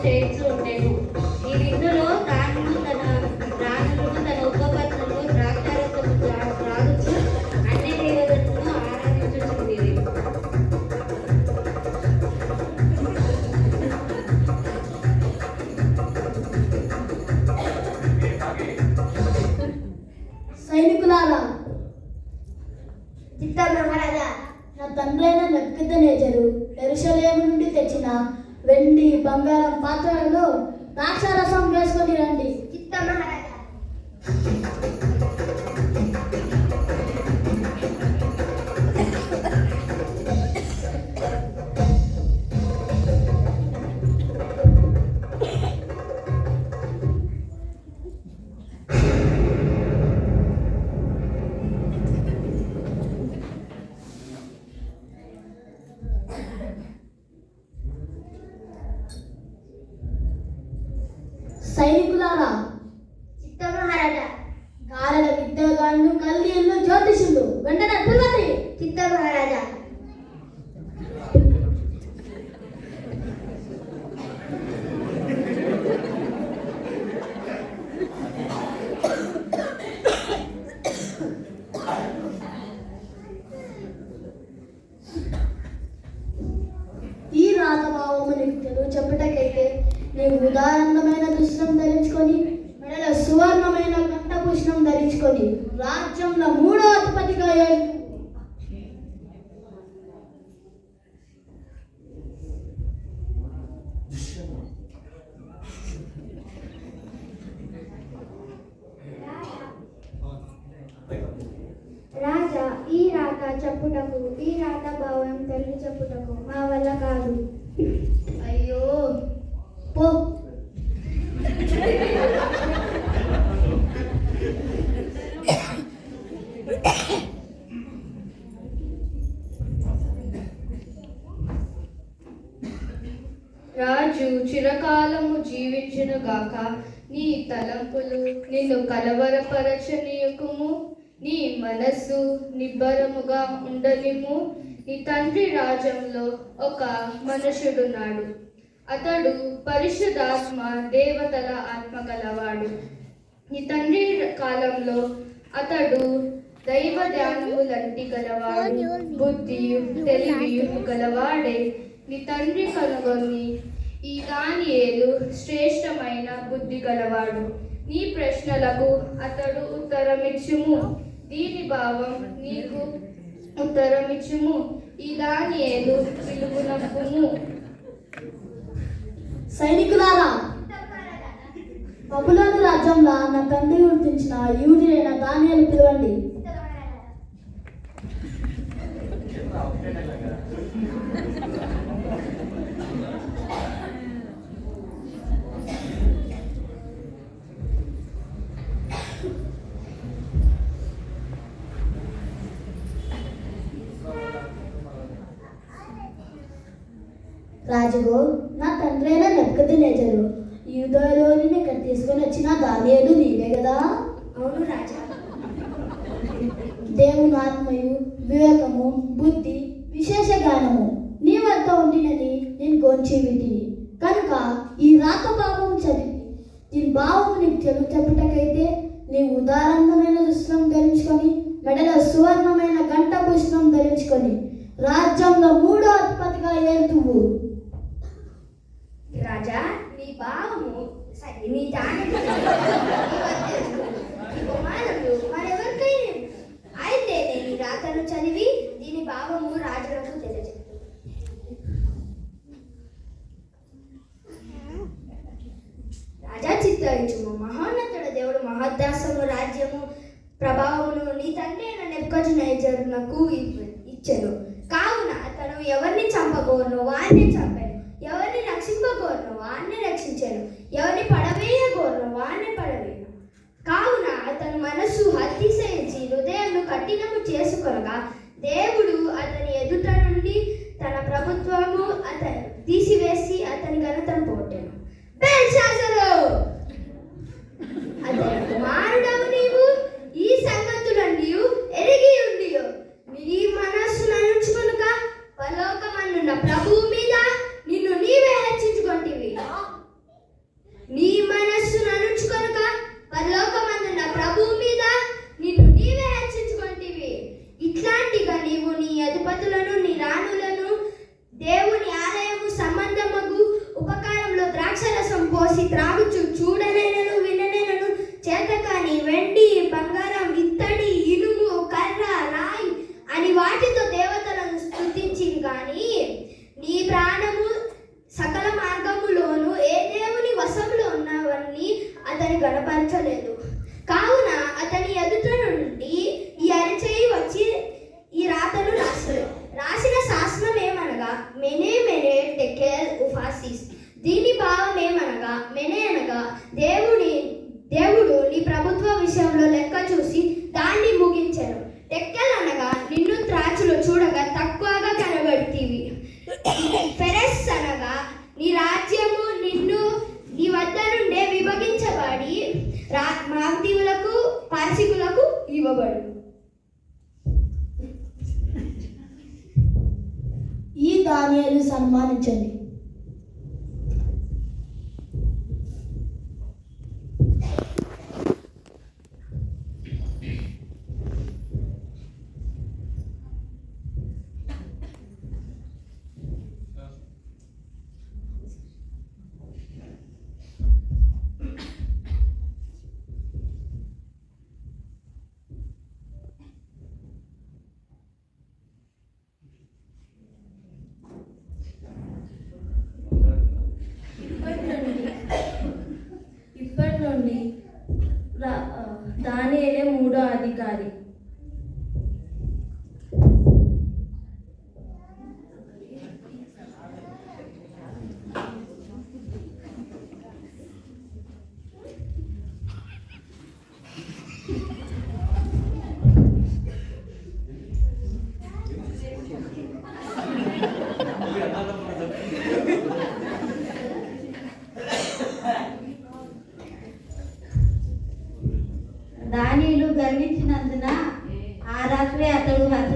చేస్తూ ఉండేను. ఈ విందులో తాను తన రాణులను తన ఉపపత్నులను ద్రాక్షారసము త్రాగుచు అన్ని దేవతలను ఆరాధించుచుండేది. సైనికులారా, చిత్త మహారాజా, నా తండ్రైన నెబుకద్నెజరు యెరూషలేము నుండి తెచ్చిన వెండి బంగారం పాత్రలలో ద్రాక్షారసం వేసుకొని రండి. చిత్త మహారాజా. సైనికులారా, చిత్త మహారాజా. గారెల విద్యాగాళ్ళు, కల్దీయులు, జ్యోతిషులు వెంటనే పిలవండి. చిత్త మహారాజా. ఈ రాతభావము నీకు తెలుగు చెప్పుటకైతే నీవు ఉదారంగమైన దుస్తులను ధరించుకొని మెడలో సువర్ణమైన కంఠభూషణం ధరించుకొని రాజ్యంలో 3వ అధిపతిగా రాజా, ఈ రాత చెప్పుటకు, ఈ రాత భావం తెలుగు చెప్పుటకు మా వల్ల కాదు. అయ్యో పో. రాజు చిరకాలము జీవించునుగాక. నీ తలంపులు నిన్ను కలవరపరచనీయకుము. నీ మనస్సు నిబ్బరముగా ఉండనిము. నీ తండ్రి రాజ్యంలో ఒక మనుషుడున్నాడు. అతడు పరిశుద్ధాత్మ దేవతల ఆత్మ గలవాడు. నీ తండ్రి కాలంలో అతడు దైవ ధ్యానములంటి గలవాడు. బుద్ధియు తెలివియు గలవాడే. నీ తండ్రి కనుగొని ఈ దానియేలు శ్రేష్టమైన బుద్ధి గలవాడు. నీ ప్రశ్నలకు అతడు ఉత్తరమిచ్చుము. దీని భావం నీకు ఉత్తరమిచ్చుము. ఈ దానియేలు పిలుగునప్పుము. సైనికులారా, బబులోను రాజ్యంలో నా తండ్రి గుర్తించిన యూదుడైన దానియేలు పిలవండి. రాజుగో, నా తండ్రి అయిన నెబుకద్నెజరు యూదాలోని ఇక్కడ తీసుకొని వచ్చిన దానియేలు నీవే కదా? అవును రాజా. దేవుని ఆత్మయు వివేకము బుద్ధి విశేష జ్ఞానము నీ వద్ద ఉండినని నేను గోంచి వింటిని కనుక ఈ రాత భావం చదివి దీని భావం నీకు తెలుగు చెప్పుటకైతే నీవు ఉదారంగమైన దుస్తులను ధరించుకొని మెడలో సువర్ణమైన కంఠభూషణం ధరించుకొని రాజ్యంలో 3వ అధిపతిగా ఏలుతువు. రాజా, నీ భావము నీ దాని మరెవరికైనా అయితే నేను ఈ రాతను చదివి దీని భావము రాజులకు తెలియజేస్తాను. రాజా చిత్తరించుము. మహోన్నతుడ దేవుడు మహోద్దాసము రాజ్యము ప్రభావమును నీ తండ్రి అయిన నెబుకద్నెజరునకు ఇచ్చెను. కావున అతను ఎవరిని చంపగోరును వారిని చంపాను, ఎవరిని రక్షింపగోరును వారిని రక్షించాను, ఎవరిని పడవేయగోరును వారిని పడవేయను. కావున అతను మనస్సు అతిశయించి హృదయంను కఠినము చేసుకొనగా దేవుడు అతని ఎదుట నుండి తన ప్రభుత్వము అతను తీసివేసి అతని ఘనతను పోటెను. బెల్షాజరు, అతని కుమారుడవు నీవు ఈ సంగతులన్నీ ఎరిగి ఉండియో నీ మనస్సును ఉంచుకొనుక పరలోకమందున్న ప్రభువు మీద నిన్ను నీవే హెచ్చించుకొంటివి. దానియేలు సన్మానించండి. ఇప్పటి నుండి దానియేలే 3వ అధికారి. దానియేలు గర్వించినందున ఆ రాత్రి అతడు హతుడై